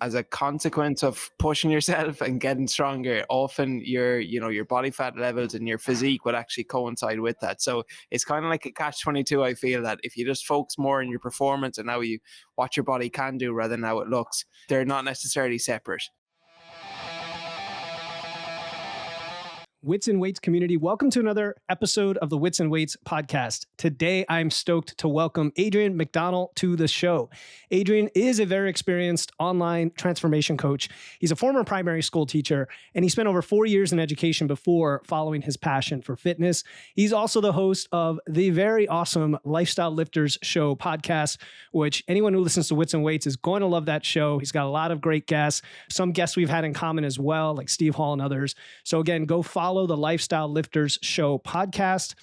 as a consequence of pushing yourself and getting stronger, often your body fat levels and your physique would actually coincide with that. So it's kind of like a catch-22. I feel that if you just focus more on your performance and what your body can do rather than how it looks, they're not necessarily separate. Wits and Weights community, welcome to another episode of the Wits and Weights podcast. Today, I'm stoked to welcome Adrian McDonnell to the show. Adrian is a very experienced online transformation coach. He's a former primary school teacher, and he spent over 4 years in education before following his passion for fitness. He's also the host of the very awesome Lifestyle Lifters Show podcast, which anyone who listens to Wits and Weights is going to love that show. He's got a lot of great guests, some guests we've had in common as well, like Steve Hall and others. So again, go follow the Lifestyle Lifters Show podcast.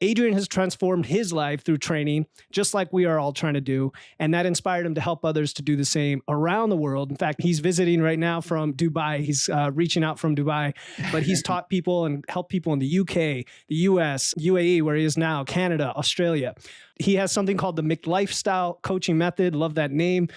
Adrian has transformed his life through training, just like we are all trying to do. And that inspired him to help others to do the same around the world. In fact, he's visiting right now from Dubai. He's reaching out from Dubai, but he's taught people and helped people in the UK, the US, UAE, where he is now, Canada, Australia. He has something called the McLifestyle coaching method. Love that name.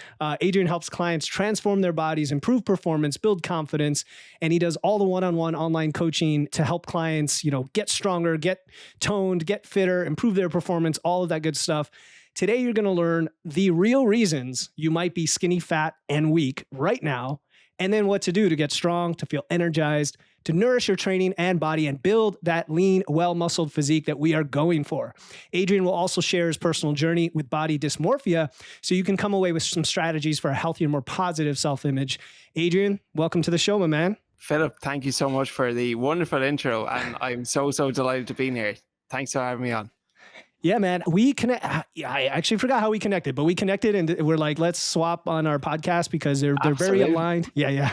Adrian helps clients transform their bodies, improve performance, build confidence, and he does all the one-on-one online coaching to help clients, get stronger, get toned, get fitter, improve their performance, all of that good stuff. Today, you're going to learn the real reasons you might be skinny, fat, and weak right now, and then what to do to get strong, to feel energized, to nourish your training and body and build that lean, well-muscled physique that we are going for. Adrian will also share his personal journey with body dysmorphia, so you can come away with some strategies for a healthier, more positive self-image. Adrian, welcome to the show, my man. Philip, thank you so much for the wonderful intro, and I'm so delighted to be here. Thanks for having me on. Yeah, man. We connect. I actually forgot how we connected, but we connected and we're like, let's swap on our podcast because they're very aligned. Yeah.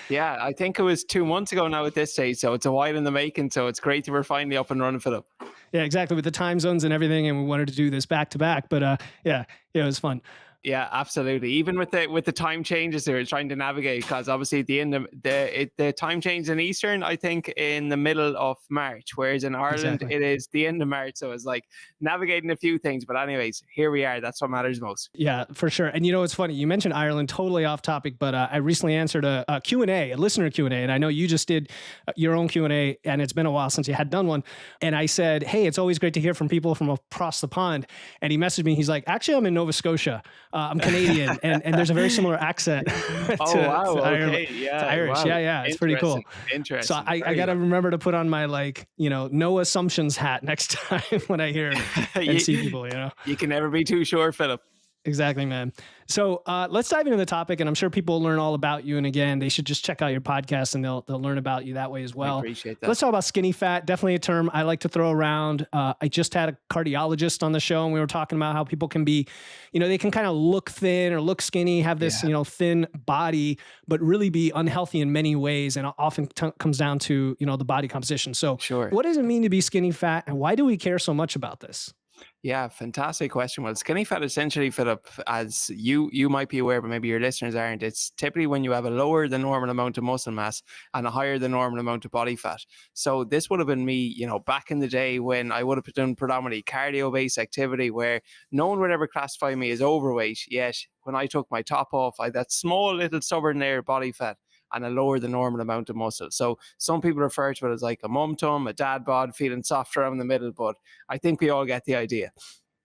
I think it was 2 months ago now at this stage, so it's a while in the making. So it's great that we're finally up and running, Philip. Yeah, exactly. With the time zones and everything, and we wanted to do this back to back. But it was fun. Yeah, absolutely. Even with the time changes, they were trying to navigate because obviously at the end of the time change in Eastern, I think in the middle of March, whereas in Ireland It is the end of March. So it's like navigating a few things. But anyways, here we are. That's what matters most. Yeah, for sure. And it's funny. You mentioned Ireland, totally off topic, but I recently answered a Q&A, a listener Q&A, and I know you just did your own Q&A, and it's been a while since you had done one. And I said, hey, it's always great to hear from people from across the pond. And he messaged me. He's like, actually, I'm in Nova Scotia. I'm Canadian, and there's a very similar accent to Irish. Wow. Yeah. It's pretty cool. Interesting. So I got to remember to put on my no assumptions hat next time when I hear and see people. You can never be too sure, Philip. Exactly, man. So let's dive into the topic, and I'm sure people will learn all about you. And again, they should just check out your podcast, and they'll learn about you that way as well. I appreciate that. Let's talk about skinny fat. Definitely a term I like to throw around. I just had a cardiologist on the show, and we were talking about how people can be, they can kind of look thin or look skinny, have this, thin body, but really be unhealthy in many ways, and often comes down to, the body composition. So sure. What does it mean to be skinny fat, and why do we care so much about this? Yeah, fantastic question. Well, skinny fat essentially, Philip, as you might be aware, but maybe your listeners aren't, it's typically when you have a lower than normal amount of muscle mass and a higher than normal amount of body fat. So this would have been me, back in the day when I would have done predominantly cardio-based activity where no one would ever classify me as overweight, yet when I took my top off, I had that small little stubborn layer of body fat and a lower than normal amount of muscle. So some people refer to it as like a mum tum, a dad bod, feeling soft around the middle, but I think we all get the idea.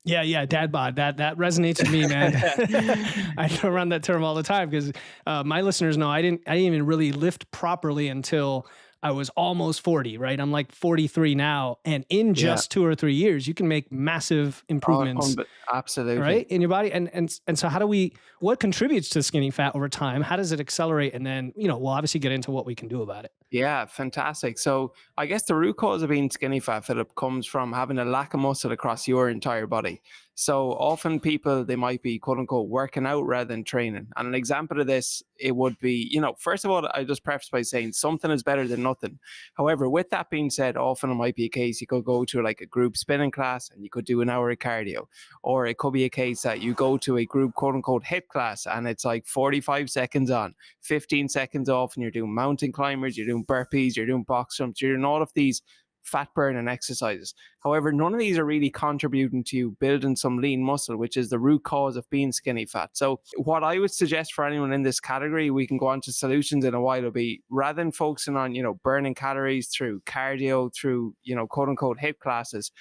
Yeah, dad bod. That resonates with me, man. I throw around that term all the time because my listeners know I didn't even really lift properly until I was almost 40, right? I'm like 43 now. And in just 2 or 3 years, you can make massive improvements. Absolutely. Right? In your body. And so what contributes to skinny fat over time? How does it accelerate? And then, we'll obviously get into what we can do about it. Yeah, fantastic. So I guess the root cause of being skinny fat, Philip, comes from having a lack of muscle across your entire body. So often people, they might be quote unquote working out rather than training. And an example of this, it would be, first of all, I just preface by saying something is better than nothing. However, with that being said, often it might be a case you could go to like a group spinning class and you could do an hour of cardio. Or it could be a case that you go to a group quote unquote HIIT class and it's like 45 seconds on, 15 seconds off, and you're doing mountain climbers, you're doing burpees, you're doing box jumps, you're doing all of these fat burning exercises. However, none of these are really contributing to you building some lean muscle, which is the root cause of being skinny fat. So what I would suggest for anyone in this category, we can go on to solutions in a while, will be rather than focusing on, burning calories through cardio, through, quote unquote hip classes,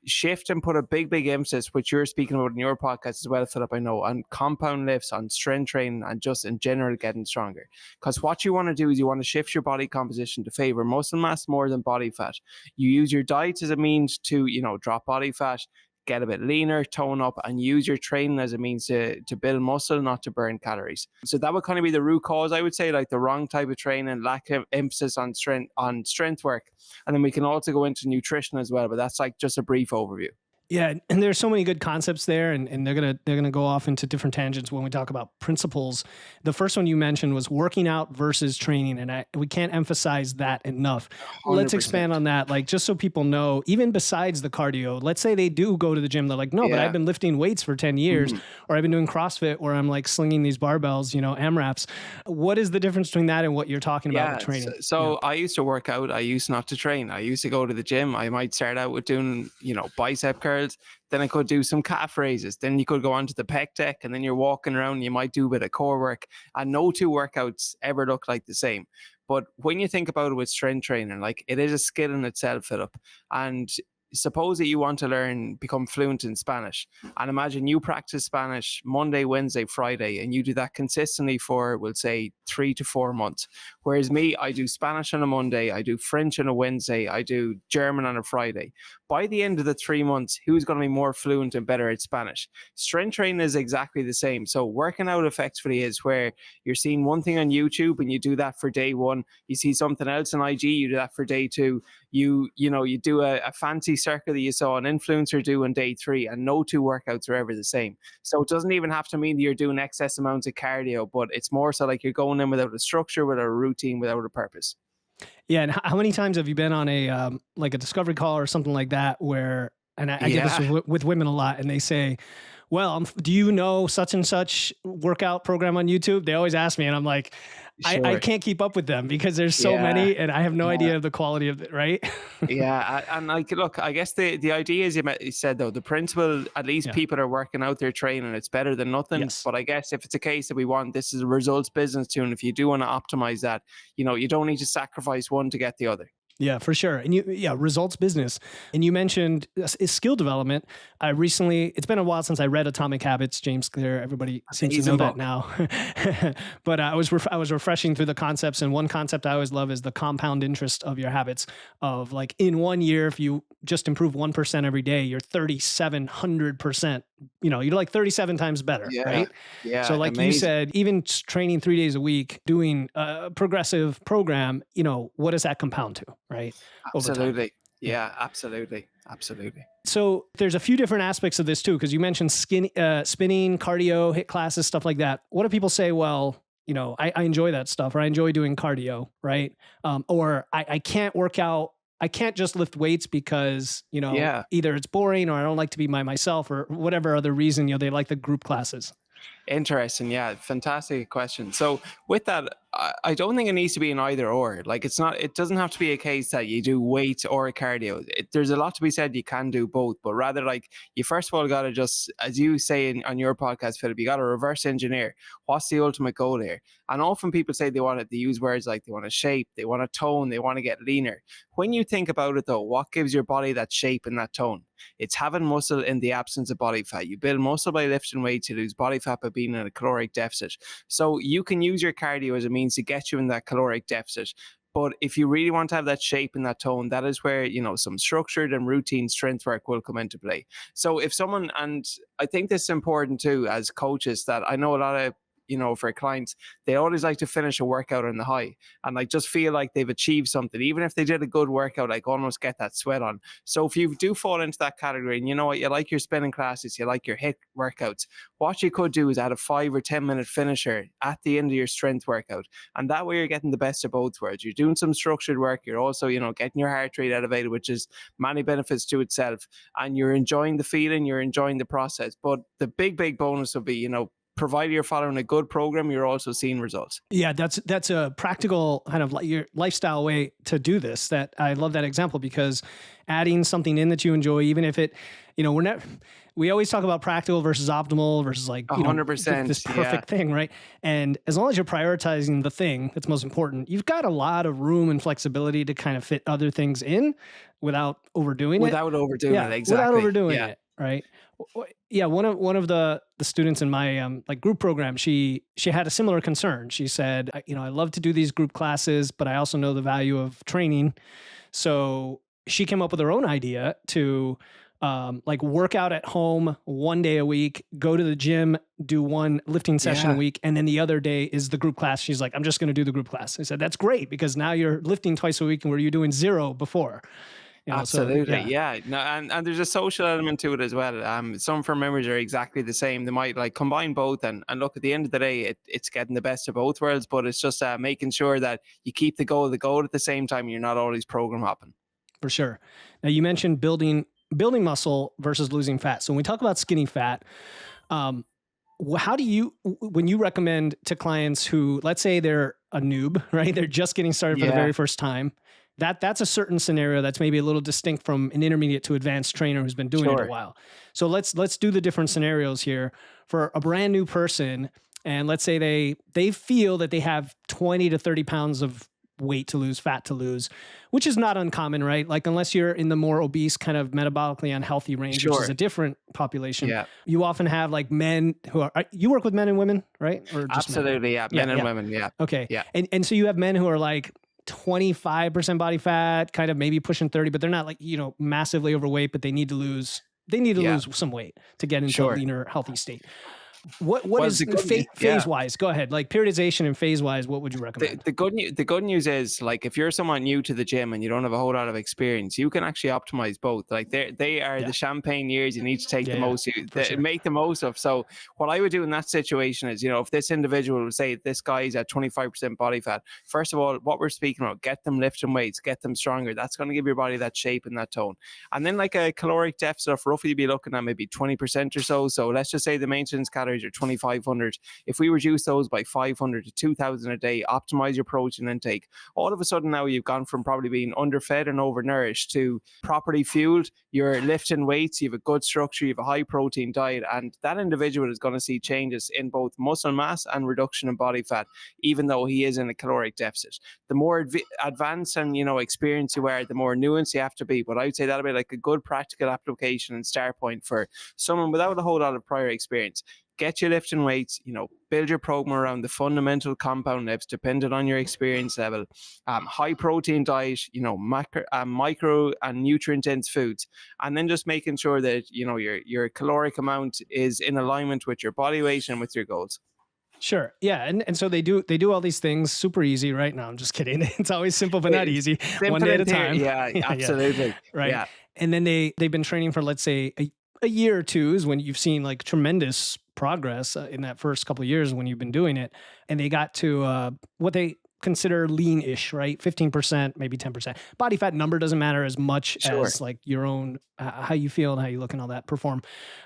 shift and put a big emphasis, which you're speaking about in your podcast as well, Philip, I know, on compound lifts, on strength training, and just in general getting stronger. Because what you want to do is you want to shift your body composition to favor muscle mass more than body fat. You use your diet as a means to, drop body fat, get a bit leaner, tone up, and use your training as a means to build muscle, not to burn calories. So that would kind of be the root cause, I would say, like the wrong type of training, lack of emphasis on strength work. And then we can also go into nutrition as well, but that's like just a brief overview. Yeah, and there's so many good concepts there, and they're gonna go off into different tangents when we talk about principles. The first one you mentioned was working out versus training, and we can't emphasize that enough. 100%. Let's expand on that, like just so people know, even besides the cardio, let's say they do go to the gym, they're like, no, but I've been lifting weights for 10 years, or I've been doing CrossFit where I'm like slinging these barbells, AMRAPs. What is the difference between that and what you're talking about with training? So I used to work out. I used not to train. I used to go to the gym. I might start out with doing, bicep curls. Then I could do some calf raises. Then you could go on to the pec deck, and then you're walking around. You might do a bit of core work, and no two workouts ever look like the same. But when you think about it with strength training, like it is a skill in itself, Philip. And suppose that you want to become fluent in Spanish, and imagine you practice Spanish Monday, Wednesday, Friday, and you do that consistently for, we'll say, 3 to 4 months. Whereas me, I do Spanish on a Monday, I do French on a Wednesday, I do German on a Friday. By the end of the 3 months, who's going to be more fluent and better at Spanish? Strength training is exactly the same. So working out effectively is where you're seeing one thing on YouTube and you do that for day one. You see something else on IG, you do that for day two. You do a fancy circuit that you saw an influencer do on day 3, and no two workouts are ever the same. So it doesn't even have to mean that you're doing excess amounts of cardio, but it's more so like you're going in without a structure, without a routine, without a purpose. Yeah, and how many times have you been on a like a discovery call or something like that where, and I get this with women a lot, and they say, well, do you know such and such workout program on YouTube? They always ask me, and I'm like, sure. I can't keep up with them because there's so many, and I have no idea of the quality of it, right? And like, look, I guess the idea is, you said though, the principle, at least people are working out their training. It's better than nothing. Yes. But I guess if it's a case that this is a results business too, and if you do want to optimize that, you don't need to sacrifice one to get the other. Yeah, for sure. And results business. And you mentioned skill development. It's been a while since I read Atomic Habits, James Clear. Everybody seems to know that now. But I was refreshing through the concepts. And one concept I always love is the compound interest of your habits, of like in 1 year, if you just improve 1% every day, you're 3,700%, you're like 37 times better, right? Yeah. So like you said, even training 3 days a week, doing a progressive program, what does that compound to, right? Absolutely. Yeah, absolutely. So there's a few different aspects of this too, because you mentioned spinning, cardio, HIIT classes, stuff like that. What do people say? Well, I enjoy that stuff, or I enjoy doing cardio, right? Or I can't work out. I can't just lift weights because, either it's boring or I don't like to be by myself or whatever other reason, they like the group classes. Interesting. Yeah. Fantastic question. So with that, I don't think it needs to be an either or. Like it doesn't have to be a case that you do weights or cardio. There's a lot to be said. You can do both, but rather like you first of all got to just, as you say on your podcast, Philip, you got to reverse engineer. What's the ultimate goal here? And often people say they use words like they want to shape, they want to tone, they want to get leaner. When you think about it though, what gives your body that shape and that tone? It's having muscle in the absence of body fat. You build muscle by lifting weights, you lose body fat by being in a caloric deficit. So you can use your cardio as a means to get you in that caloric deficit. But if you really want to have that shape and that tone, that is where, some structured and routine strength work will come into play. So if someone, and I think this is important too, as coaches, that I know a lot of, for clients, they always like to finish a workout on the high and like just feel like they've achieved something. Even if they did a good workout, like almost get that sweat on. So if you do fall into that category and you know what, you like your spinning classes, you like your HIIT workouts, what you could do is add a 5 or 10 minute finisher at the end of your strength workout. And that way you're getting the best of both worlds. You're doing some structured work. You're also, getting your heart rate elevated, which is many benefits to itself. And you're enjoying the feeling, you're enjoying the process. But the big bonus will be, provided you're following a good program, you're also seeing results. Yeah, that's a practical kind of like your lifestyle way to do this. That I love that example, because adding something in that you enjoy, even if it, we always talk about practical versus optimal versus like, 100%, this perfect thing, right? And as long as you're prioritizing the thing that's most important, you've got a lot of room and flexibility to kind of fit other things in without overdoing it. Without overdoing it, exactly. Without overdoing it, right? Yeah, one of the students in my like group program, she had a similar concern. She said, I love to do these group classes, but I also know the value of training. So she came up with her own idea to like work out at home one day a week, go to the gym, do one lifting session a week, and then the other day is the group class. She's like, I'm just going to do the group class. I said, that's great, because now you're lifting twice a week, and where you're doing 0 before. Absolutely. No, and there's a social element to it as well. Some of our members are exactly the same. They might like combine both, and look, at the end of the day, it's getting the best of both worlds, but it's just making sure that you keep the goal at the same time. You're not always program hopping. For sure. Now, you mentioned building muscle versus losing fat. So when we talk about skinny fat, how do you, when you recommend to clients who, let's say they're a noob, right? They're just getting started for the very first time. That's a certain scenario that's maybe a little distinct from an intermediate to advanced trainer who's been doing it a while. So let's do the different scenarios here for a brand new person. And let's say they feel that they have 20 to 30 pounds of weight to lose, fat to lose, which is not uncommon, right? Like unless you're in the more obese, kind of metabolically unhealthy range, which is a different population. You often have like men who are, you work with men and women, right? Or just absolutely, men and women, Okay. And so you have men who are like 25% body fat, kind of maybe pushing 30, but they're not like, massively overweight, but they need to lose some weight to get into a leaner, healthy state. What is phase wise? Go ahead. Like periodization and phase wise, what would you recommend? The good news is, like, if you're someone new to the gym and you don't have a whole lot of experience, you can actually optimize both. Like they are the champagne years you need to take make the most of. So what I would do in that situation is, if this individual would say this guy's at 25% body fat, first of all, what we're speaking about, get them lifting weights, get them stronger. That's going to give your body that shape and that tone. And then like a caloric deficit of roughly be looking at maybe 20% or so. So let's just say the maintenance calories are 2,500. If we reduce those by 500 to 2,000 a day, optimize your protein intake, all of a sudden now you've gone from probably being underfed and overnourished to properly fueled. You're lifting weights, you have a good structure, you have a high protein diet, and that individual is going to see changes in both muscle mass and reduction in body fat, even though he is in a caloric deficit. The more advanced and experienced you are, the more nuanced you have to be. But I would say that'll be like a good practical application and start point for someone without a whole lot of prior experience. Get your lifting weights, build your program around the fundamental compound lifts, depending on your experience level. High protein diet, micro and nutrient dense foods, and then just making sure that your caloric amount is in alignment with your body weight and with your goals. Sure. Yeah. And so they do all these things super easy, right? No, I'm just kidding. It's always simple, but not easy. One day at a time. Yeah, absolutely. Right. Yeah. And then they've been training for, let's say, a year or two is when you've seen like tremendous progress in that first couple of years when you've been doing it. And they got to what they consider lean-ish, right? 15%, maybe 10%. Body fat number doesn't matter as much as like your own, how you feel and how you look and all that perform.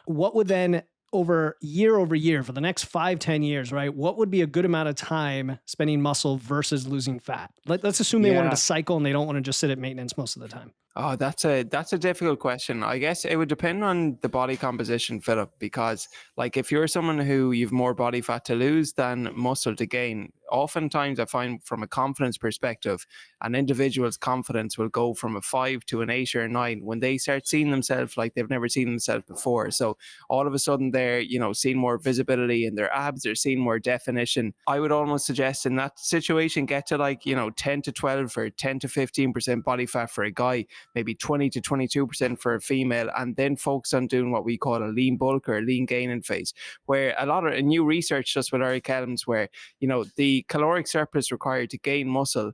What would then over year for the next 5-10 years, right? What would be a good amount of time spending muscle versus losing fat? Let's assume they wanted to cycle and they don't want to just sit at maintenance most of the time. Oh, that's a difficult question. I guess it would depend on the body composition, Philip, because like if you're someone who you've more body fat to lose than muscle to gain, oftentimes I find from a confidence perspective, an individual's confidence will go from a 5 to an 8 or a 9 when they start seeing themselves like they've never seen themselves before. So all of a sudden they're, seeing more visibility in their abs, they're seeing more definition. I would almost suggest in that situation, get to like, 10 to 12 or 10 to 15% body fat for a guy, maybe 20 to 22% for a female, and then focus on doing what we call a lean bulk or a lean gaining phase, where a lot of new research just with Eric Helms, where, the the caloric surplus required to gain muscle,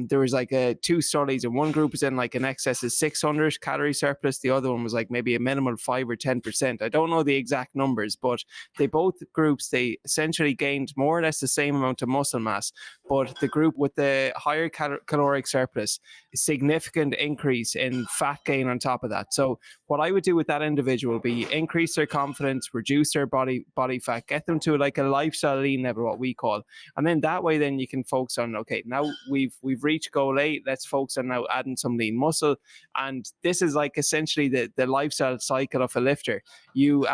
there was like two studies, and one group was in like an excess of 600 calorie surplus. The other one was like maybe a minimal 5 or 10%. I don't know the exact numbers, but both groups, they essentially gained more or less the same amount of muscle mass. But the group with the higher caloric surplus, significant increase in fat gain on top of that. So what I would do with that individual would be increase their confidence, reduce their body fat, get them to like a lifestyle lean level, what we call. And then that way, then you can focus on, okay, now we've reached goal 8. Let's focus on now adding some lean muscle. And this is like essentially the lifestyle cycle of a lifter. You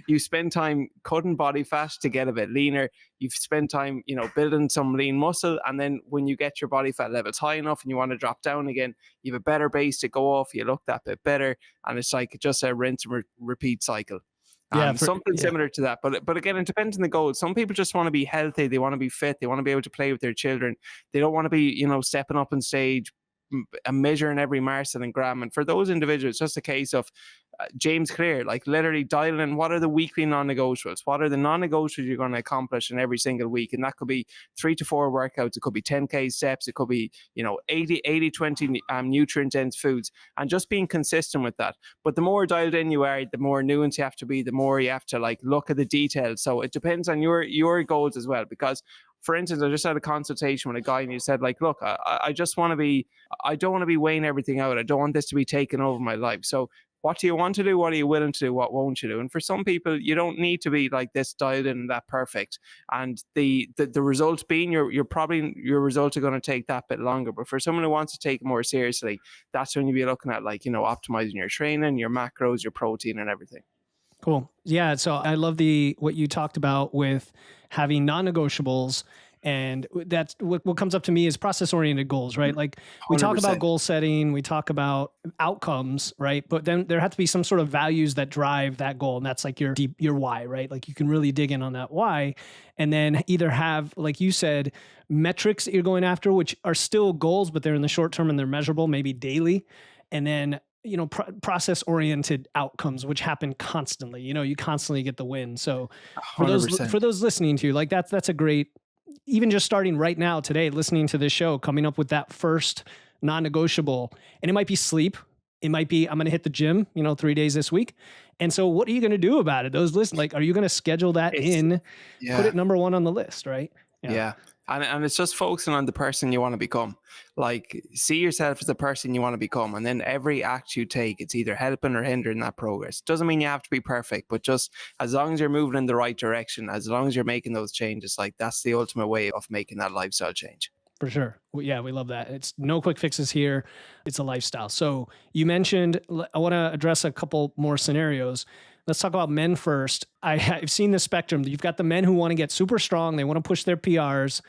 you spend time cutting body fat to get a bit leaner. You've spent time, building some lean muscle. And then when you get your body fat levels high enough and you want to drop down again, you have a better base to go off. You look that bit better. And it's like just a rinse and repeat cycle. Something similar to that. But again, it depends on the goal. Some people just want to be healthy. They want to be fit. They want to be able to play with their children. They don't want to be, stepping up on stage and measuring every morsel and gram. And for those individuals, it's just a case of James Clear, like literally dialing in what are the weekly non-negotiables, what are the non-negotiables you're going to accomplish in every single week. And that could be 3 to 4 workouts, it could be 10K steps, it could be 80-20 nutrient dense foods, and just being consistent with that. But the more dialed in you are, the more nuanced you have to be, the more you have to like look at the details. So it depends on your goals as well. Because for instance, I just had a consultation with a guy and he said, like, look, I don't want to be weighing everything out. I don't want this to be taking over my life. So what do you want to do? What are you willing to do? What won't you do? And for some people, you don't need to be like this dialed in and that perfect. And the result being your results are going to take that bit longer. But for someone who wants to take it more seriously, that's when you'll be looking at like, optimizing your training, your macros, your protein and everything. Cool. Yeah. So I love what you talked about with having non-negotiables. And that's what comes up to me is process-oriented goals, right? Like we 100%. Talk about goal setting, we talk about outcomes, right? But then there have to be some sort of values that drive that goal. And that's like your why, right? Like you can really dig in on that why. And then either have, like you said, metrics that you're going after, which are still goals, but they're in the short term and they're measurable, maybe daily. And then process-oriented outcomes, which happen constantly. You constantly get the win. So for 100%. For those listening to you, like that's a great, even just starting right now today, listening to this show, coming up with that first non-negotiable. And it might be sleep. It might be, I'm going to hit the gym, 3 days this week. And so what are you going to do about it? Those lists, like, are you going to schedule that put it number 1 on the list, right? Yeah. And it's just focusing on the person you want to become. Like, see yourself as the person you want to become. And then every act you take, it's either helping or hindering that progress. Doesn't mean you have to be perfect, but just as long as you're moving in the right direction, as long as you're making those changes, like that's the ultimate way of making that lifestyle change. For sure. Yeah, we love that. It's no quick fixes here. It's a lifestyle. So you mentioned, I want to address a couple more scenarios. Let's talk about men first. I've seen the spectrum. You've got the men who want to get super strong. They want to push their PRs.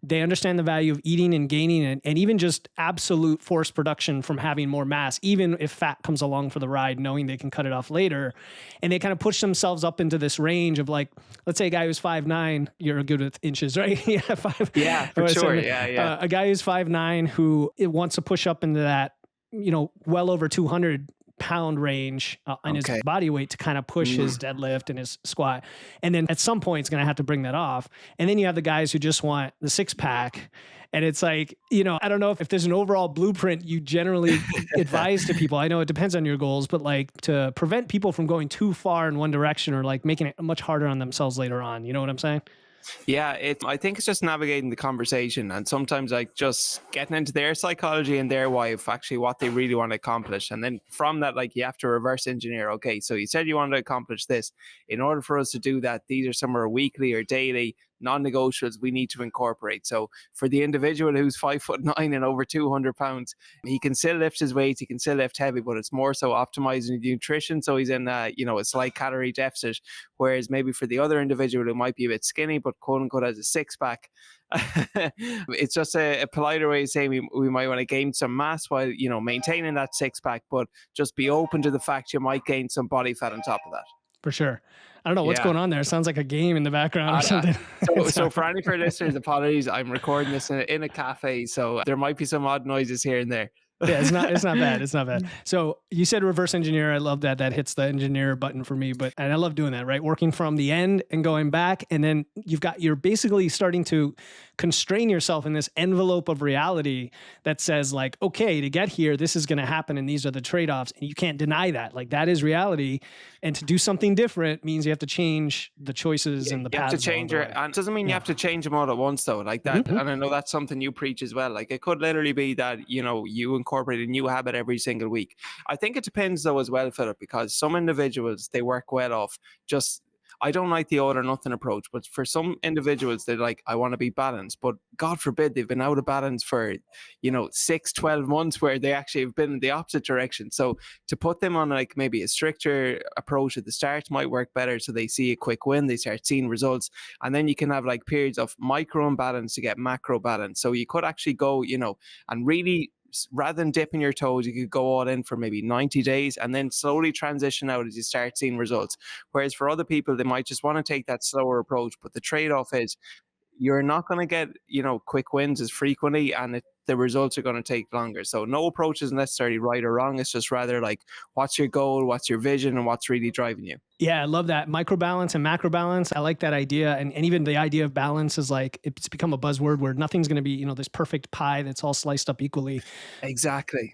They understand the value of eating and gaining and even just absolute force production from having more mass, even if fat comes along for the ride, knowing they can cut it off later. And they kind of push themselves up into this range of like, let's say a guy who's 5'9", you're good with inches, right? Yeah, for sure. Yeah. A guy who's 5'9" who wants to push up into that, well over 200 pound range in his body weight to kind of push his deadlift and his squat. And then at some point it's going to have to bring that off. And then you have the guys who just want the 6-pack. And it's like, I don't know if there's an overall blueprint you generally advise to people. I know it depends on your goals, but like to prevent people from going too far in one direction or like making it much harder on themselves later on. You know what I'm saying? Yeah, I think it's just navigating the conversation and sometimes like just getting into their psychology and their why of actually what they really want to accomplish. And then from that, like you have to reverse engineer. Okay, so you said you wanted to accomplish this. In order for us to do that, these are some of our weekly or daily non-negotiables we need to incorporate. So for the individual who's 5'9" and over 200 pounds, he can still lift his weights, he can still lift heavy, but it's more so optimizing the nutrition. So he's in a slight calorie deficit. Whereas maybe for the other individual who might be a bit skinny, but quote unquote has a 6-pack, it's just a politer way of saying we might want to gain some mass while, maintaining that 6-pack, but just be open to the fact you might gain some body fat on top of that. For sure. I don't know what's going on there. It sounds like a game in the background or something. So for any of our listeners, apologies. I'm recording this in a cafe, so there might be some odd noises here and there. Yeah, it's not bad. It's not bad. So you said reverse engineer. I love that. That hits the engineer button for me. And I love doing that, right? Working from the end and going back. And then you're basically starting to constrain yourself in this envelope of reality that says like, okay, to get here, this is going to happen. And these are the trade-offs. And you can't deny that. Like that is reality. And to do something different means you have to change the choices and the You have paths to change your, and it doesn't mean you have to change them all at once though, like that. Mhm. And I know that's something you preach as well. Like it could literally be that, you incorporate a new habit every single week. I think it depends though as well, Philip, because some individuals, they work well off just, I don't like the all or nothing approach, but for some individuals, they're like, I want to be balanced, but God forbid they've been out of balance for, 6, 12 months where they actually have been in the opposite direction. So to put them on like maybe a stricter approach at the start might work better. So they see a quick win, they start seeing results, and then you can have like periods of micro imbalance to get macro balance. So you could actually go, and really, rather than dipping your toes, you could go all in for maybe 90 days and then slowly transition out as you start seeing results. Whereas for other people, they might just want to take that slower approach. But the trade off is you're not going to get, quick wins as frequently, and the results are going to take longer. So no approach is necessarily right or wrong. It's just rather like, what's your goal, what's your vision, and what's really driving you. Yeah, I love that. Micro balance and macro balance. I like that idea. And even the idea of balance is like, it's become a buzzword where nothing's going to be, this perfect pie that's all sliced up equally. Exactly.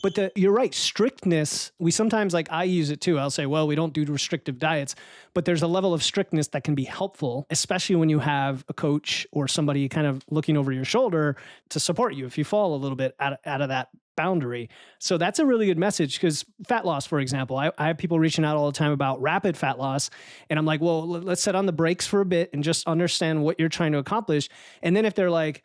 But you're right. Strictness, we sometimes, like I use it too. I'll say, well, we don't do restrictive diets, but there's a level of strictness that can be helpful, especially when you have a coach or somebody kind of looking over your shoulder to support you if you fall a little bit out of that boundary. So that's a really good message, because fat loss, for example, I have people reaching out all the time about rapid fat loss. And I'm like, well, let's set on the brakes for a bit and just understand what you're trying to accomplish. And then if they're like,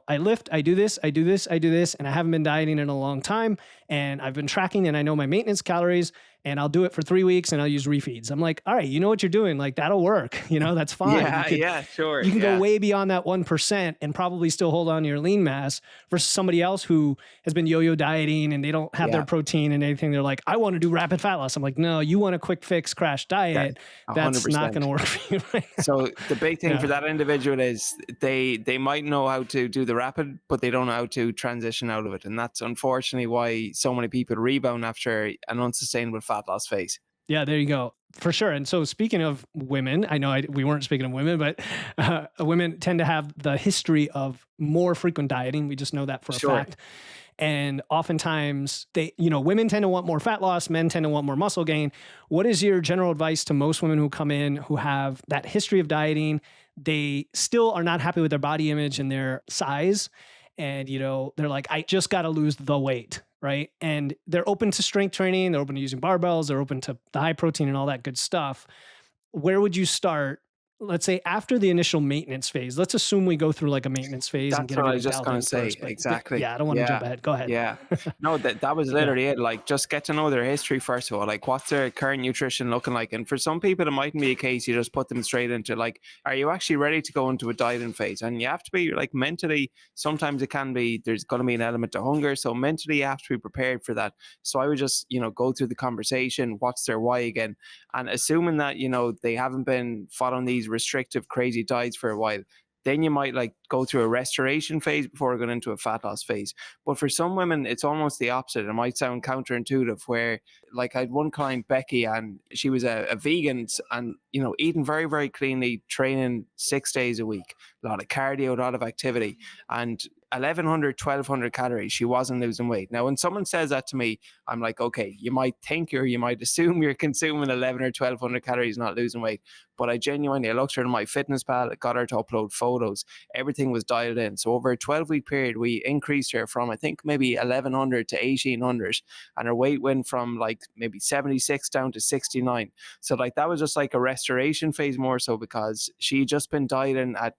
I lift, I do this, and I haven't been dieting in a long time, and I've been tracking and I know my maintenance calories, and I'll do it for 3 weeks and I'll use refeeds. I'm like, all right, you know what you're doing. Like that'll work. That's fine. Yeah, sure. You can go way beyond that 1% and probably still hold on to your lean mass, versus somebody else who has been yo-yo dieting and they don't have their protein and anything. They're like, I want to do rapid fat loss. I'm like, no, you want a quick fix crash diet. That's not going to work for you. Right now. So the big thing for that individual is they might know how to do the rapid, but they don't know how to transition out of it. And that's unfortunately why so many people rebound after an unsustainable fat loss phase. Yeah, there you go. For sure. And so speaking of women, I know we weren't speaking of women, but women tend to have the history of more frequent dieting. We just know that for a fact. And oftentimes women tend to want more fat loss, men tend to want more muscle gain. What is your general advice to most women who come in who have that history of dieting? They still are not happy with their body image and their size. And, they're like, I just got to lose the weight. Right. And they're open to strength training. They're open to using barbells. They're open to the high protein and all that good stuff. Where would you start? Let's say after the initial maintenance phase. Let's assume we go through like a maintenance phase. That's what I was just going to say. Exactly. Yeah, I don't want to jump ahead. Go ahead. Yeah. No, that was literally it. Like, just get to know their history first of all. Like, what's their current nutrition looking like? And for some people, it mightn't be a case you just put them straight into like, are you actually ready to go into a dieting phase? And you have to be like mentally. Sometimes it can be. There's going to be an element to hunger, so mentally you have to be prepared for that. So I would just go through the conversation. What's their why again? And assuming that they haven't been following these restrictive crazy diets for a while, then you might like go through a restoration phase before going into a fat loss phase. But for some women, it's almost the opposite. It might sound counterintuitive, where like I had one client, Becky, and she was a vegan and, eating very, very cleanly, training 6 days a week, a lot of cardio, a lot of activity, and 1100, 1200 calories. She wasn't losing weight. Now, when someone says that to me, I'm like, okay, you might think or you might assume you're consuming 11 or 1200 calories, not losing weight. But I looked her in my fitness pal, got her to upload photos. Everything was dialed in. So over a 12-week period, we increased her from, I think, maybe 1100 to 1800. And her weight went from like maybe 76 down to 69. So like that was just like a restoration phase more so, because she'd just been dieting at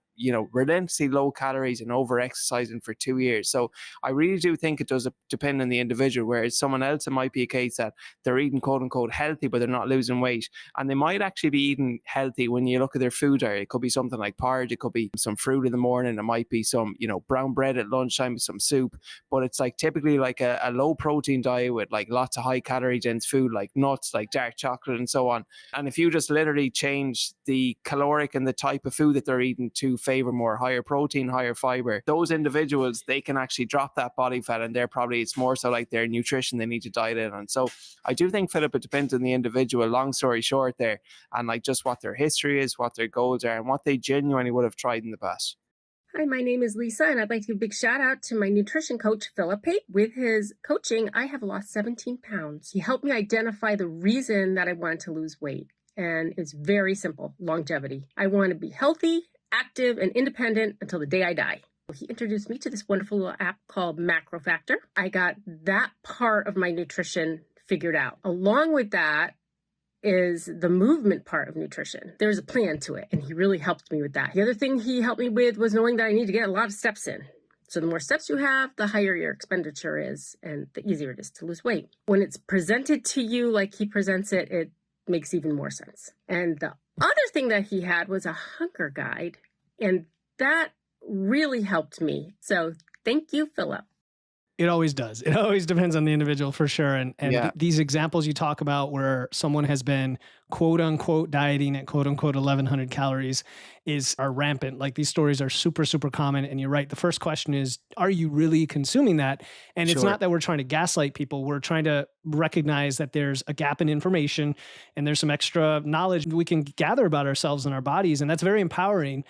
relentlessly low calories and over exercising for 2 years. So I really do think it does depend on the individual, whereas someone else, it might be a case that they're eating quote unquote healthy, but they're not losing weight. And they might actually be eating healthy when you look at their food diet. It could be something like porridge, it could be some fruit in the morning, it might be some, brown bread at lunchtime with some soup. But it's like typically like a low protein diet with like lots of high calorie dense food like nuts, like dark chocolate and so on. And if you just literally change the caloric and the type of food that they're eating to favor more higher protein, higher fiber, those individuals, they can actually drop that body fat, and it's more so like their nutrition they need to diet in on. So I do think, Philip, it depends on the individual, long story short there, and like just what their history is, what their goals are, and what they genuinely would have tried in the past. Hi, my name is Lisa, and I'd like to give a big shout out to my nutrition coach, Philip. With his coaching, I have lost 17 pounds. He helped me identify the reason that I wanted to lose weight. And it's very simple: longevity. I want to be healthy, active, and independent until the day I die. He introduced me to this wonderful little app called Macro Factor. I got that part of my nutrition figured out. Along with that is the movement part of nutrition. There's a plan to it, and he really helped me with that. The other thing he helped me with was knowing that I need to get a lot of steps in. So the more steps you have, the higher your expenditure is, and the easier it is to lose weight. When it's presented to you like he presents it, it makes even more sense. And the other thing that he had was a hunger guide, and that really helped me. So thank you, Philip. It always does. It always depends on the individual for sure. And these examples you talk about where someone has been quote unquote dieting at quote unquote 1100 calories are rampant. Like these stories are super, super common. And you're right. The first question is, are you really consuming that? And it's not that we're trying to gaslight people. We're trying to recognize that there's a gap in information and there's some extra knowledge we can gather about ourselves and our bodies. And that's very empowering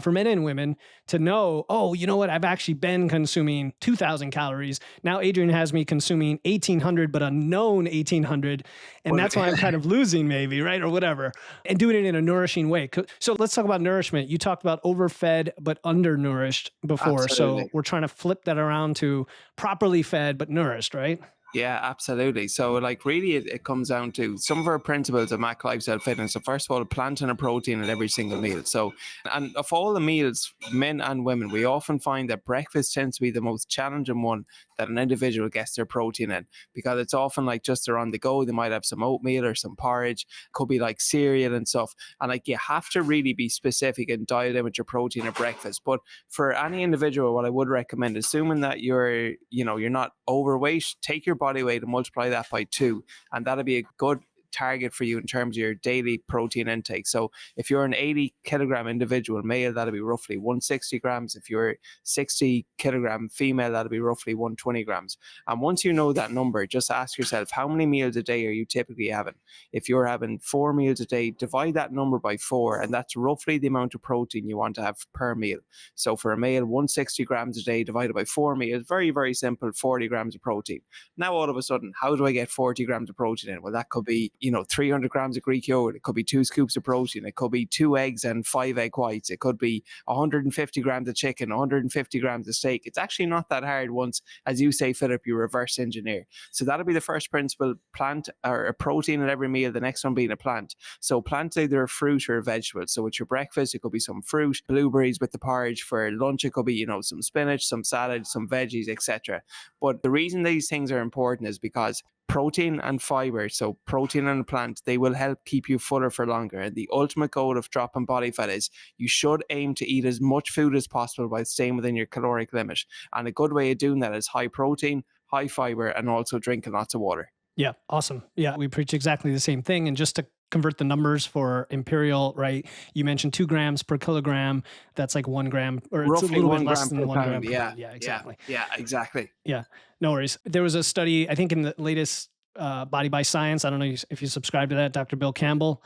for men and women to know, oh, you know what? I've actually been consuming 2000 calories. Now Adrian has me consuming 1800, but a known 1800. And that's why I'm kind of losing maybe, right? Or whatever. And doing it in a nourishing way. So let's talk about nourishment. You talked about overfed, but undernourished before. Absolutely. So we're trying to flip that around to properly fed, but nourished, right? Yeah, absolutely. So like really it comes down to some of our principles of Mac Lifestyle Fitness. So first of all, a plant and a protein at every single meal. So, and of all the meals, men and women, we often find that breakfast tends to be the most challenging one that an individual gets their protein in, because it's often like just they're on the go. They might have some oatmeal or some porridge, could be like cereal and stuff. And like you have to really be specific and dial in with your protein at breakfast. But for any individual, what I would recommend, assuming that you're not overweight, take your body weight and multiply that by 2, and that'll be a good target for you in terms of your daily protein intake. So if you're an 80 kilogram individual male, that'll be roughly 160 grams. If you're 60 kilogram female, that'll be roughly 120 grams. And once you know that number, just ask yourself, how many meals a day are you typically having? If you're having 4 meals a day, divide that number by 4, and that's roughly the amount of protein you want to have per meal. So for a male, 160 grams a day divided by 4 meals, very, very simple, 40 grams of protein. Now all of a sudden, how do I get 40 grams of protein in? Well, that could be 300 grams of Greek yogurt. It could be 2 scoops of protein. It could be 2 eggs and 5 egg whites. It could be 150 grams of chicken, 150 grams of steak. It's actually not that hard once, as you say, Philip, you reverse engineer. So that'll be the first principle: plant or a protein at every meal. The next one being a plant. So plants, either a fruit or a vegetable. So with your breakfast, it could be some fruit, blueberries with the porridge. For lunch, it could be, some spinach, some salad, some veggies, etc. But the reason these things are important is because protein and fiber, so protein and a plant, they will help keep you fuller for longer. And the ultimate goal of dropping body fat is you should aim to eat as much food as possible while staying within your caloric limit. And a good way of doing that is high protein, high fiber, and also drinking lots of water. Yeah, awesome. Yeah, we preach exactly the same thing. And just to convert the numbers for Imperial, right? You mentioned 2 grams per kilogram. That's like 1 gram, or it's Roughly a little 1 bit less gram than per 1 pound. gram per Yeah, pound. Yeah, exactly. Yeah, exactly. Yeah, no worries. There was a study, I think in the latest Body by Science. I don't know if you subscribe to that, Dr. Bill Campbell.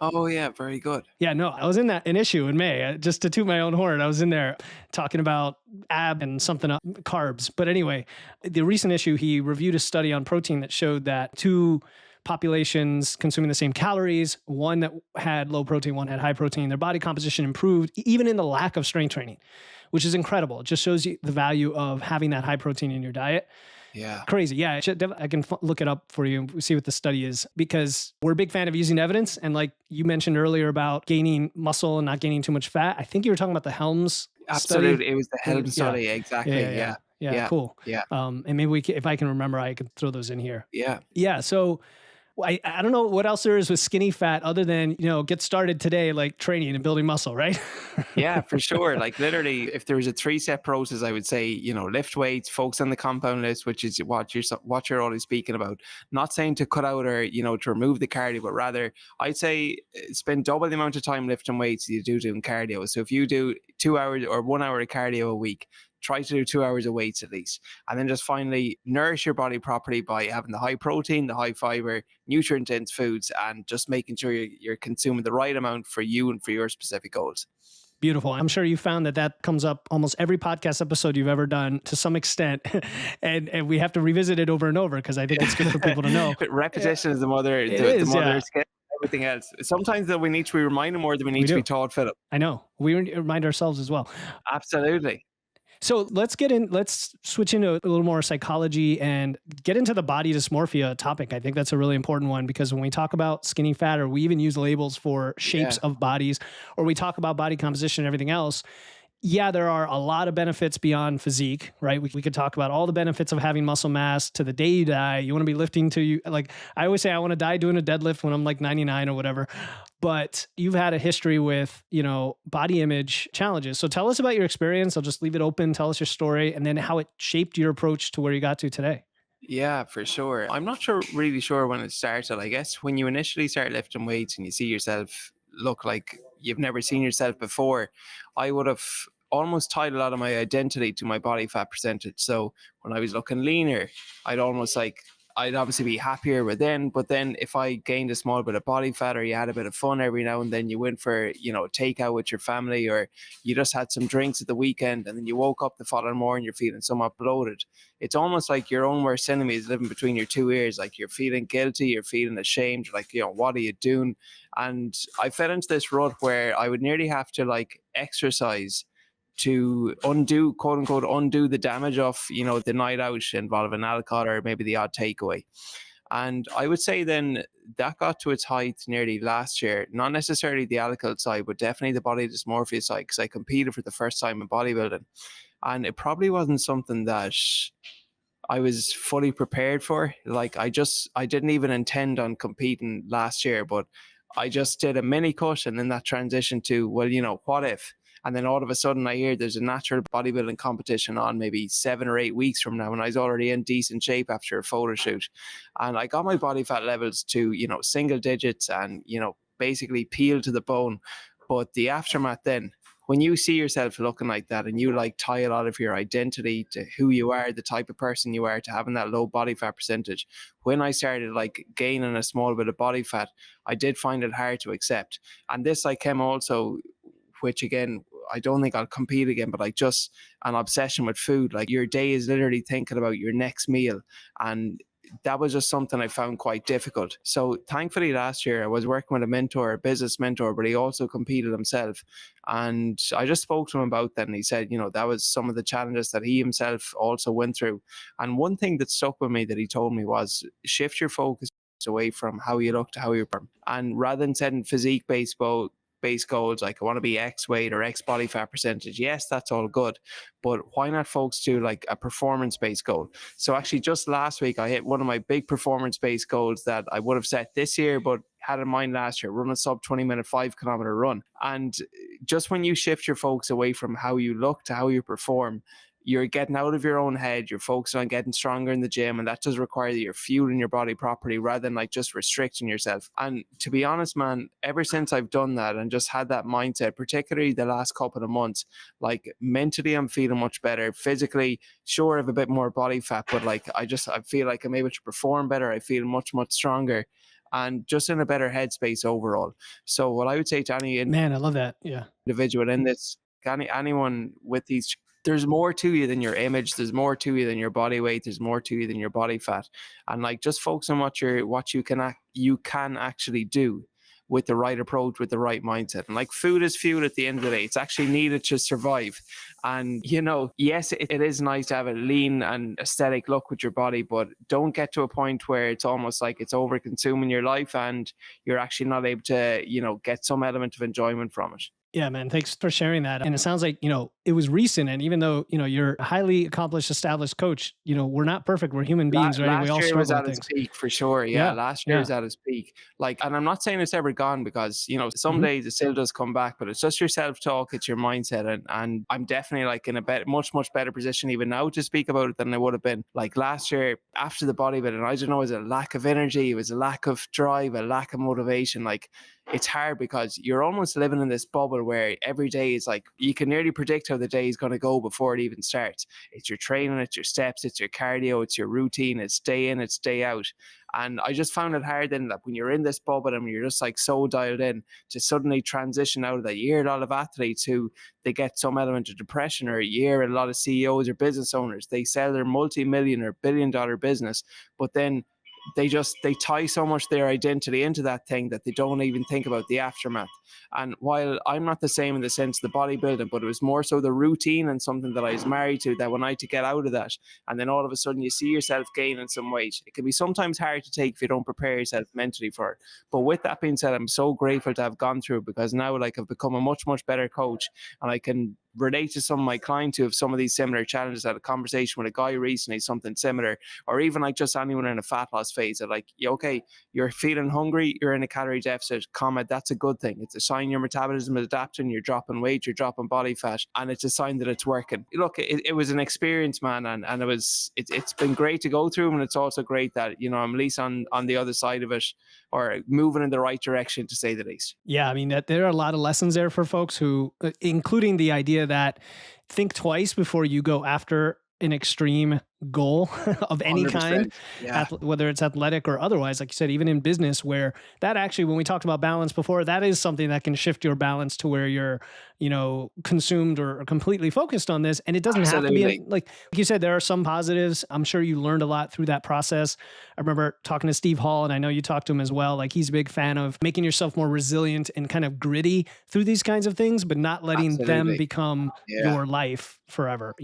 Oh yeah, very good. Yeah, no, I was in an issue in May, just to toot my own horn. I was in there talking about ab and something carbs. But anyway, the recent issue, he reviewed a study on protein that showed that 2 populations consuming the same calories, one that had low protein, one had high protein, their body composition improved even in the lack of strength training, which is incredible. It just shows you the value of having that high protein in your diet. Yeah. Crazy. Yeah. I can look it up for you and see what the study is, because we're a big fan of using evidence. And like you mentioned earlier about gaining muscle and not gaining too much fat, I think you were talking about the Helms Absolutely. study. It was the Helms study. Exactly. Yeah. Cool. Yeah. And maybe if I can remember, I could throw those in here. Yeah. Yeah. So I don't know what else there is with skinny fat other than, get started today, like training and building muscle, right? Yeah, for sure. Like literally, if there was a three-step process, I would say, lift weights, focus on the compound list, which is what you're always speaking about. Not saying to cut out or to remove the cardio, but rather I'd say spend double the amount of time lifting weights you do doing cardio. So if you do 2 hours or 1 hour of cardio a week, try to do 2 hours of weights at least. And then just finally nourish your body properly by having the high protein, the high fiber, nutrient dense foods, and just making sure you're consuming the right amount for you and for your specific goals. Beautiful. I'm sure you found that comes up almost every podcast episode you've ever done to some extent. and we have to revisit it over and over because I think it's good for people to know. Repetition is the mother, the mother of skill, everything else. Sometimes though we need to be reminded more than we need to be taught, Philip. I know. We remind ourselves as well. Absolutely. So let's switch into a little more psychology and get into the body dysmorphia topic. I think that's a really important one because when we talk about skinny fat, or we even use labels for shapes of bodies, or we talk about body composition and everything else, there are a lot of benefits beyond physique, right? We could talk about all the benefits of having muscle mass to the day you die. You want to be lifting to you. Like I always say, I want to die doing a deadlift when I'm like 99 or whatever. But you've had a history with, body image challenges. So tell us about your experience. I'll just leave it open. Tell us your story and then how it shaped your approach to where you got to today. Yeah, for sure. I'm not really sure when it started. I guess when you initially start lifting weights and you see yourself look like you've never seen yourself before, I would have almost tied a lot of my identity to my body fat percentage. So when I was looking leaner, I'd obviously be happier within, but then if I gained a small bit of body fat or you had a bit of fun every now and then, you went for, takeout with your family, or you just had some drinks at the weekend and then you woke up the following morning, you're feeling somewhat bloated. It's almost like your own worst enemy is living between your two ears. Like you're feeling guilty, you're feeling ashamed, like, what are you doing? And I fell into this rut where I would nearly have to like exercise to undo, quote unquote, undo the damage of, the night out involving alcohol or maybe the odd takeaway. And I would say then that got to its height nearly last year, not necessarily the alcohol side, but definitely the body dysmorphia side, because I competed for the first time in bodybuilding. And it probably wasn't something that I was fully prepared for. Like I didn't even intend on competing last year, but I just did a mini cut and then that transition to, well, what if? And then all of a sudden I hear there's a natural bodybuilding competition on maybe 7 or 8 weeks from now. And I was already in decent shape after a photo shoot. And I got my body fat levels to, single digits and, basically peeled to the bone. But the aftermath then, when you see yourself looking like that and you like tie a lot of your identity to who you are, the type of person you are, to having that low body fat percentage, when I started like gaining a small bit of body fat, I did find it hard to accept. And this like came also, which again, I don't think I'll compete again, but like just an obsession with food. Like your day is literally thinking about your next meal. And that was just something I found quite difficult. So thankfully last year I was working with a mentor, a business mentor, but he also competed himself. And I just spoke to him about that. And he said, that was some of the challenges that he himself also went through. And one thing that stuck with me that he told me was shift your focus away from how you look to how you perform. And rather than setting physique based goals, like I want to be X weight or X body fat percentage. Yes, that's all good. But why not folks do like a performance based goal? So actually just last week, I hit one of my big performance based goals that I would have set this year, but had in mind last year, run a sub 20-minute 5-kilometer run. And just when you shift your focus away from how you look to how you perform, you're getting out of your own head, you're focused on getting stronger in the gym, and that does require that you're fueling your body properly rather than like just restricting yourself. And to be honest, man, ever since I've done that and just had that mindset, particularly the last couple of months, like mentally I'm feeling much better. Physically, sure, I have a bit more body fat, but like I feel like I'm able to perform better. I feel much stronger and just in a better headspace overall. So what I would say to any Man, I love that. Yeah. individual in this, anyone with these, there's more to you than your image. There's more to you than your body weight. There's more to you than your body fat. And like, just focus on what you can actually do with the right approach, with the right mindset. And like, food is fuel at the end of the day. It's actually needed to survive. And, yes, it is nice to have a lean and aesthetic look with your body, but don't get to a point where it's almost like it's over consuming your life and you're actually not able to, get some element of enjoyment from it. Yeah, man. Thanks for sharing that. And it sounds like, it was recent. And even though, you're a highly accomplished, established coach, we're not perfect. We're human beings, right? And we Last all year was struggle at with its things. peak for sure. Yeah, Yeah. last year Yeah. was at its peak. Like, and I'm not saying it's ever gone because, some Mhm. days it still does come back, but it's just your self-talk, it's your mindset. And I'm definitely like in a much, much better position even now to speak about it than I would have been. Like last year after the bodybuilding, I don't know, it was a lack of energy, it was a lack of drive, a lack of motivation. Like, it's hard because you're almost living in this bubble where every day is like, you can nearly predict how the day is going to go before it even starts. It's your training, it's your steps, it's your cardio, it's your routine, it's day in, it's day out. And I just found it hard then that when you're in this bubble and you're just like so dialed in to suddenly transition out of that. You hear a lot of athletes who they get some element of depression, or you hear a lot of CEOs or business owners, they sell their multi-million or billion-dollar business, but then they tie so much their identity into that thing that they don't even think about the aftermath. And while I'm not the same in the sense of the bodybuilding, but it was more so the routine and something that I was married to, that when I had to get out of that, and then all of a sudden you see yourself gaining some weight, it can be sometimes hard to take if you don't prepare yourself mentally for it. But with that being said, I'm so grateful to have gone through it, because now like I've become a much, much better coach, and I can relate to some of my clients who have some of these similar challenges. I had a conversation with a guy recently, something similar, or even like just anyone in a fat loss phase. They're like, yeah, okay, you're feeling hungry, you're in a calorie deficit, that's a good thing. It's a sign your metabolism is adapting, you're dropping weight, you're dropping body fat, and it's a sign that it's working. Look, it was an experience, man, and it's been great to go through, and it's also great that, I'm at least on the other side of it, or moving in the right direction, to say the least. Yeah, I mean, that there are a lot of lessons there for folks who, including the idea that think twice before you go after an extreme goal of any kind, 100%. Yeah. whether it's athletic or otherwise, like you said, even in business, where that actually, when we talked about balance before, that is something that can shift your balance to where you're, consumed or completely focused on this. And it doesn't have to be like you said, there are some positives. I'm sure you learned a lot through that process. I remember talking to Steve Hall, and I know you talked to him as well. Like, he's a big fan of making yourself more resilient and kind of gritty through these kinds of things, but not letting them become your life forever,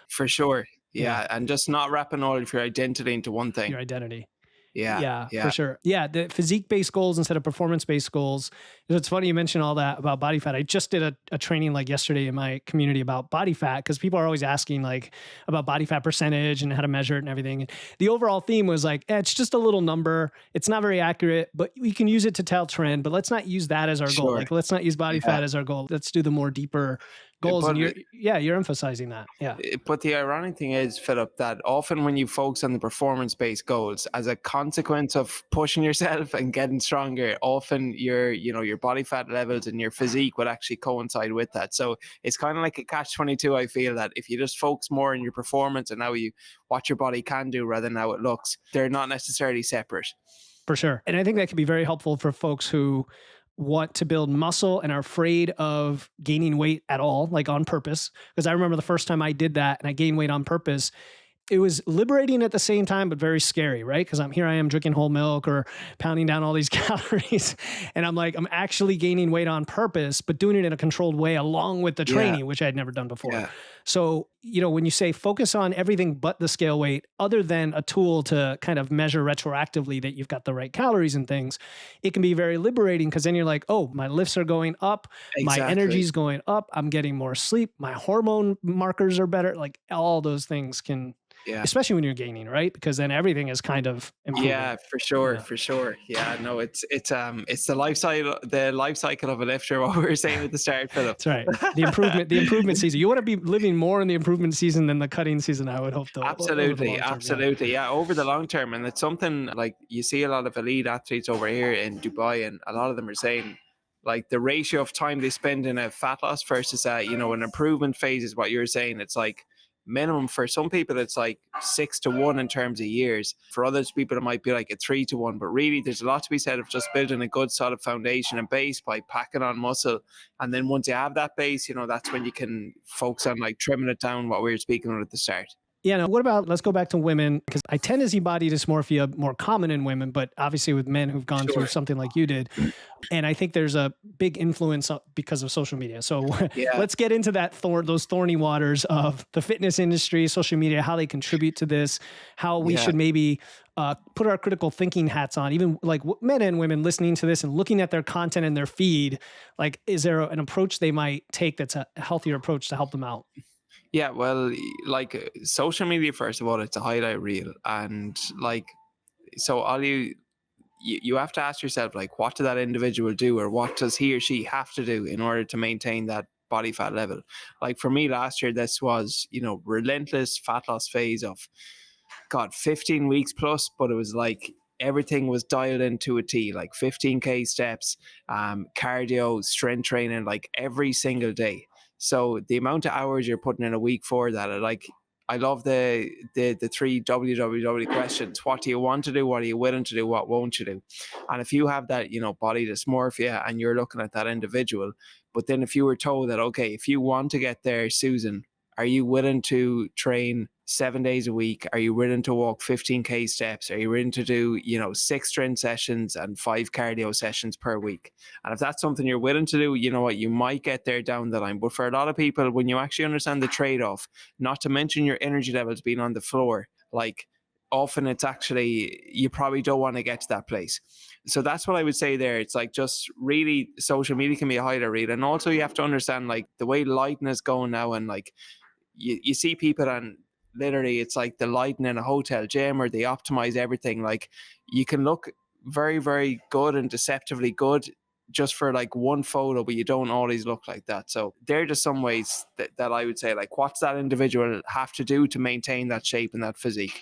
For sure. Yeah. And just not wrapping all of your identity into one thing. Your identity. Yeah. For sure. Yeah, the physique-based goals instead of performance-based goals. It's funny you mentioned all that about body fat. I just did a training like yesterday in my community about body fat, because people are always asking like about body fat percentage and how to measure it and everything. And the overall theme was like, it's just a little number. It's not very accurate, but we can use it to tell trend. But let's not use that as our goal. Like, let's not use body fat as our goal. Let's do the more deeper goals. And you're emphasizing that. Yeah. But the ironic thing is, Philip, that often when you focus on the performance-based goals as a consequence of pushing yourself and getting stronger, often your body fat levels and your physique would actually coincide with that. So it's kind of like a catch-22. I feel that if you just focus more on your performance and what your body can do rather than how it looks, they're not necessarily separate. For sure. And I think that could be very helpful for folks who want to build muscle and are afraid of gaining weight at all, like on purpose. Because I remember the first time I did that and I gained weight on purpose, it was liberating at the same time, but very scary, right? Because I am drinking whole milk or pounding down all these calories. And I'm like, I'm actually gaining weight on purpose, but doing it in a controlled way along with the training, which I had never done before. Yeah. So, when you say focus on everything but the scale weight, other than a tool to kind of measure retroactively that you've got the right calories and things, it can be very liberating, because then you're like, oh, my lifts are going up, my energy's going up, I'm getting more sleep, my hormone markers are better. Like, all those things can, especially when you're gaining, right? Because then everything is kind of improving. Yeah, for sure. Yeah, no, it's the life cycle of a lifter. What we were saying at the start, Philip. That's right. The improvement season. You want to be living more in the improvement season than the cutting season, I would hope, though. Absolutely. Yeah, over the long term, and it's something like you see a lot of elite athletes over here in Dubai, and a lot of them are saying, like, the ratio of time they spend in a fat loss versus an improvement phase is what you're saying. It's like minimum for some people, it's like 6-1 in terms of years. For others people, it might be like a 3-1. But really, there's a lot to be said of just building a good solid foundation and base by packing on muscle. And then once you have that base, that's when you can focus on like trimming it down, what we were speaking about at the start. Yeah, no, what about, let's go back to women, because I tend to see body dysmorphia more common in women, but obviously with men who've gone through something like you did. And I think there's a big influence because of social media. So let's get into those thorny waters of the fitness industry, social media, how they contribute to this, how we should maybe put our critical thinking hats on, even like men and women listening to this and looking at their content and their feed, like, is there an approach they might take that's a healthier approach to help them out? Yeah, well, like social media, first of all, it's a highlight reel. And like, so you have to ask yourself, like, what does that individual do, or what does he or she have to do in order to maintain that body fat level? Like for me last year, this was, relentless fat loss phase of, God, 15 weeks plus, but it was like everything was dialed into a T, like 15K steps, cardio, strength training, like every single day. So the amount of hours you're putting in a week for that, I love the three WWW questions. What do you want to do? What are you willing to do? What won't you do? And if you have that, body dysmorphia, and you're looking at that individual, but then if you were told that, okay, if you want to get there, Susan, are you willing to train 7 days a week? Are you willing to walk 15K steps? Are you willing to do, 6 strength sessions and 5 cardio sessions per week? And if that's something you're willing to do, you know what, you might get there down the line. But for a lot of people, when you actually understand the trade-off, not to mention your energy levels being on the floor, like often it's actually, you probably don't want to get to that place. So that's what I would say there. It's like, just really, social media can be a highlight reel. And also you have to understand, like, the way lighting is going now, and like, you see people, and literally it's like the lighting in a hotel gym, or they optimize everything. Like, you can look very, very good and deceptively good just for like one photo, but you don't always look like that. So there are just some ways that I would say, like, what's that individual have to do to maintain that shape and that physique?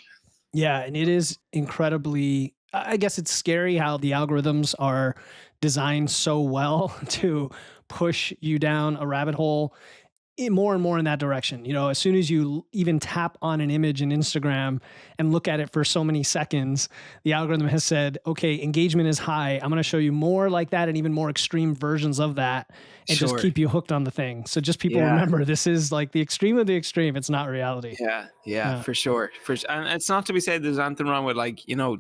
Yeah, and it is incredibly, I guess it's scary how the algorithms are designed so well to push you down a rabbit hole more and more in that direction. As soon as you even tap on an image in Instagram and look at it for so many seconds, the algorithm has said, okay, engagement is high. I'm going to show you more like that and even more extreme versions of that, and just Sure. keep you hooked on the thing. So just people Yeah. remember, this is like the extreme of the extreme. It's not reality. Yeah, for sure. And it's not to be said there's anything wrong with, like,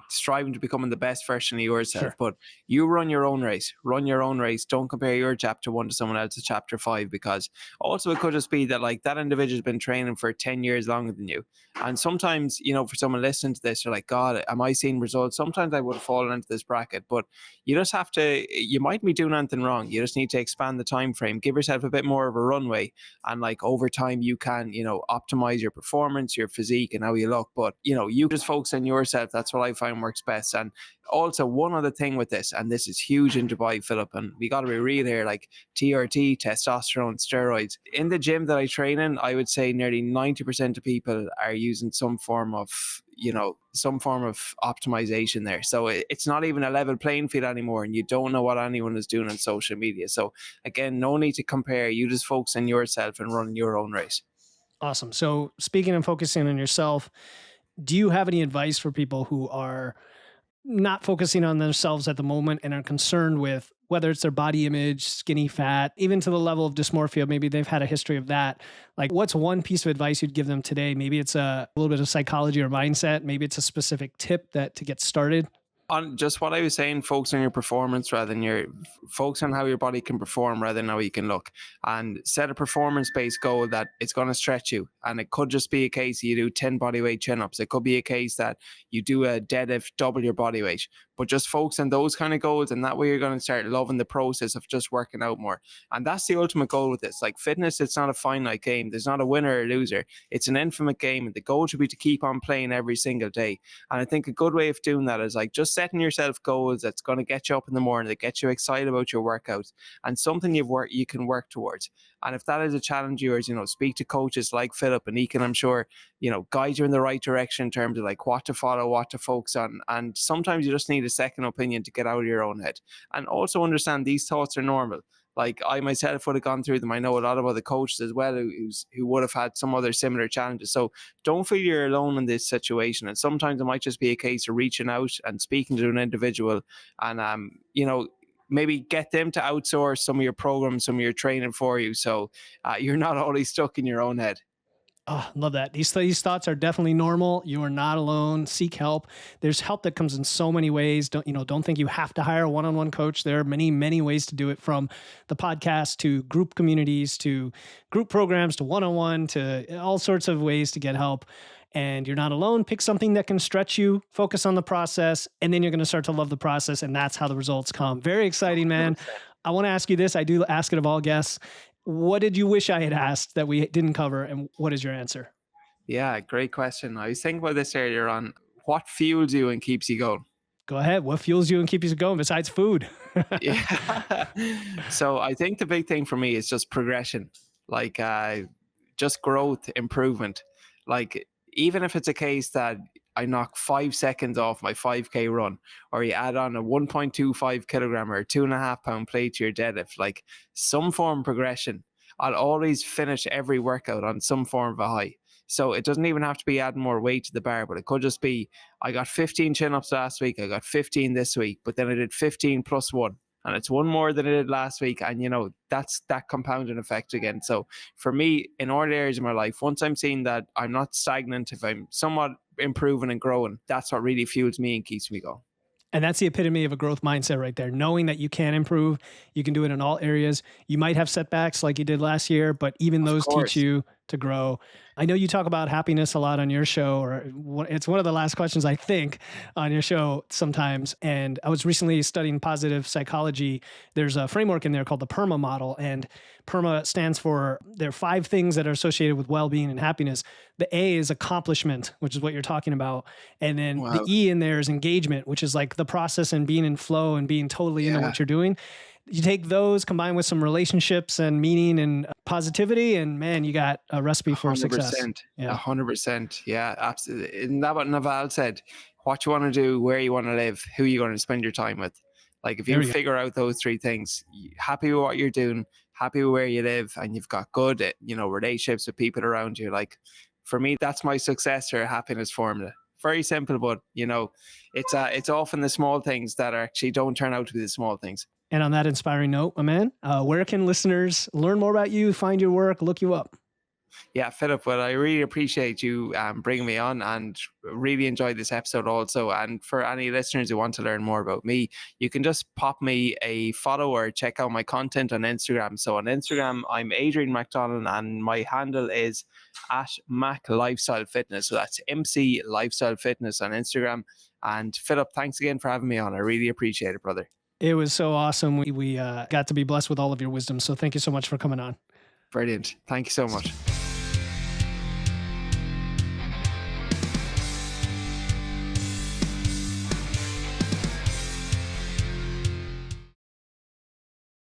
striving to becoming the best version of yourself, Sure. but you run your own race. Run your own race. Don't compare your chapter 1 to someone else's chapter 5, because also it could just be that, like, that individual's been training for 10 years longer than you. And sometimes, for someone listening to this, you're like, God, am I seeing results? Sometimes I would have fallen into this bracket, but you just have to, you might be doing anything wrong. You just need to expand the time frame, give yourself a bit more of a runway, and like over time you can, optimize your performance, your physique, and how you look. But you just focus on yourself. That's what I find works best. And also, one other thing with this, and this is huge in Dubai, Philip, and we got to be real here, like TRT, testosterone, steroids. In the gym that I train in, I would say nearly 90% of people are using some form of optimization there. So it's not even a level playing field anymore, and you don't know what anyone is doing on social media. So again, no need to compare. You just focus on yourself and run your own race. Awesome. So speaking and focusing on yourself, do you have any advice for people who are not focusing on themselves at the moment and are concerned with whether it's their body image, skinny fat, even to the level of dysmorphia? Maybe they've had a history of that. Like, what's one piece of advice you'd give them today? Maybe it's a little bit of psychology or mindset. Maybe it's a specific tip to get started. On just what I was saying, focus on your performance rather than focus on how your body can perform rather than how you can look, and set a performance-based goal that it's going to stretch you. And it could just be a case you do 10 bodyweight chin-ups. It could be a case that you do a deadlift double your body weight, but just focus on those kind of goals. And that way you're going to start loving the process of just working out more. And that's the ultimate goal with this. Like fitness, it's not a finite game. There's not a winner or a loser. It's an infinite game. And the goal should be to keep on playing every single day. And I think a good way of doing that is like just setting yourself goals that's going to get you up in the morning, that get you excited about your workouts, and something you can work towards. And if that is a challenge of yours, speak to coaches like Philip, and he can, I'm sure, guide you in the right direction in terms of like what to follow, what to focus on. And sometimes you just need a second opinion to get out of your own head. And also understand these thoughts are normal. Like I myself would have gone through them. I know a lot of other coaches as well who would have had some other similar challenges. So don't feel you're alone in this situation. And sometimes it might just be a case of reaching out and speaking to an individual, and maybe get them to outsource some of your programs, some of your training for you, so you're not always stuck in your own head. Oh, love that. These thoughts are definitely normal. You are not alone. Seek help. There's help that comes in so many ways. Don't think you have to hire a one-on-one coach. There are many, many ways to do it, from the podcast to group communities to group programs to one-on-one to all sorts of ways to get help. And you're not alone. Pick something that can stretch you, focus on the process, and then you're going to start to love the process. And that's how the results come. Very exciting, man. I want to ask you this. I do ask it of all guests. What did you wish I had asked that we didn't cover? And what is your answer? Yeah, great question. I was thinking about this earlier on. What fuels you and keeps you going? Go ahead. What fuels you and keeps you going besides food? Yeah. So I think the big thing for me is just progression, like just growth, improvement. Like, even if it's a case that I knock 5 seconds off my 5K run, or you add on a 1.25 kilogram or 2.5 pound plate to your deadlift, like some form of progression. I'll always finish every workout on some form of a high. So it doesn't even have to be adding more weight to the bar, but it could just be, I got 15 chin-ups last week, I got 15 this week, but then I did 15 plus one. And it's one more than I did last week. And, that's that compounding effect again. So for me, in all areas of my life, once I'm seeing that I'm not stagnant, if I'm somewhat improving and growing, that's what really fuels me and keeps me going. And that's the epitome of a growth mindset right there. Knowing that you can improve, you can do it in all areas. You might have setbacks like you did last year, but even those teach you to grow. I know you talk about happiness a lot on your show, or it's one of the last questions, I think, on your show sometimes. And I was recently studying positive psychology. There's a framework in there called the PERMA model. And PERMA stands for, there are 5 things that are associated with well-being and happiness. The A is accomplishment, which is what you're talking about. And then the E in there is engagement, which is like the process and being in flow and being totally into what you're doing. You take those, combine with some relationships and meaning and positivity, and man, you got a recipe for 100%, success. 100%. Yeah, absolutely. Isn't that what Naval said? What you want to do, where you want to live, who you're going to spend your time with. Like, if you figure out those 3 things, happy with what you're doing, happy with where you live, and you've got good, relationships with people around you. Like, for me, that's my success or happiness formula. Very simple, but it's often the small things that actually don't turn out to be the small things. And on that inspiring note, my man, where can listeners learn more about you, find your work, look you up? Yeah, Philip, well, I really appreciate you bringing me on, and really enjoyed this episode also. And for any listeners who want to learn more about me, you can just pop me a follow or check out my content on Instagram. So on Instagram, I'm Adrian McDonnell, and my handle is @Mac Lifestyle Fitness. So that's MC Lifestyle Fitness on Instagram. And Philip, thanks again for having me on. I really appreciate it, brother. It was so awesome. We got to be blessed with all of your wisdom. So thank you so much for coming on. Brilliant. Thank you so much.